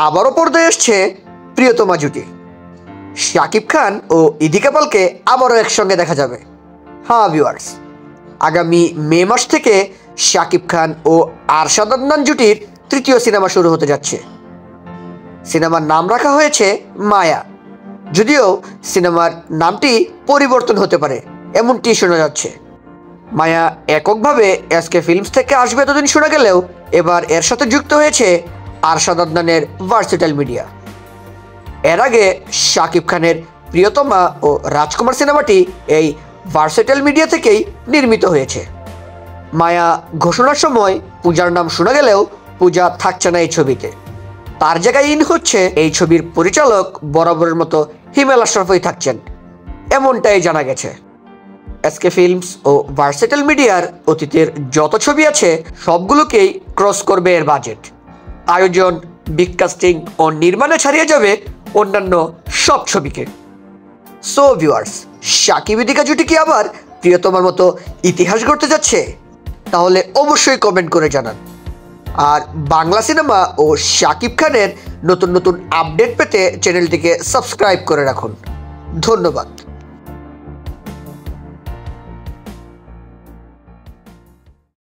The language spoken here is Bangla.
আবারও পর্দায় এসছে প্রিয়তমা জুটি। শাকিব খান ও ইদিকা পালকে আবারও একসঙ্গে দেখা যাবে। হ্যাঁ ভিউয়ার্স, আগামী মে মাস থেকে শাকিব খান ও আরশাদ আদনান জুটির তৃতীয় সিনেমা শুরু হতে যাচ্ছে। সিনেমার নাম রাখা হয়েছে মায়া, যদিও সিনেমার নামটি পরিবর্তন হতে পারে এমনটি শোনা যাচ্ছে। মায়া এককভাবে এসকে ফিল্মস থেকে আসবে এতদিন শোনা গেলেও এবার এর সাথে যুক্ত হয়েছে আরশাদ আদনানের ভার্সেটাইল মিডিয়া। এর আগে শাকিব খানের প্রিয়তমা ও রাজকুমার সিনেমাটি এই ভার্সেটাইল মিডিয়া থেকেই নির্মিত হয়েছে। মায়া ঘোষণার সময় পূজার নাম শোনা গেলেও পূজা থাকছে না এই ছবিতে। তার জায়গায় ইন হচ্ছে এই ছবির পরিচালক বরাবরের মতো হিমেল আশরাফই থাকছেন, এমনটাই জানা গেছে। এসকে ফিল্মস ও ভার্সেটাইল মিডিয়ার অতীতের যত ছবি আছে সবগুলোকেই ক্রস করবে এর বাজেট। আয়োজন, বিগকাস্টিং ও নির্মাণে ছাড়িয়ে যাবে অন্যান্য সব ছবিকে। সো ভিউয়ার্স, শাকিব ইদিকা জুটি কি আবার প্রিয়তমার মতো ইতিহাস গড়তে যাচ্ছে? তাহলে অবশ্যই কমেন্ট করে জানান। আর বাংলা সিনেমা ও শাকিব খানের নতুন নতুন আপডেট পেতে চ্যানেলটিকে সাবস্ক্রাইব করে রাখুন। ধন্যবাদ।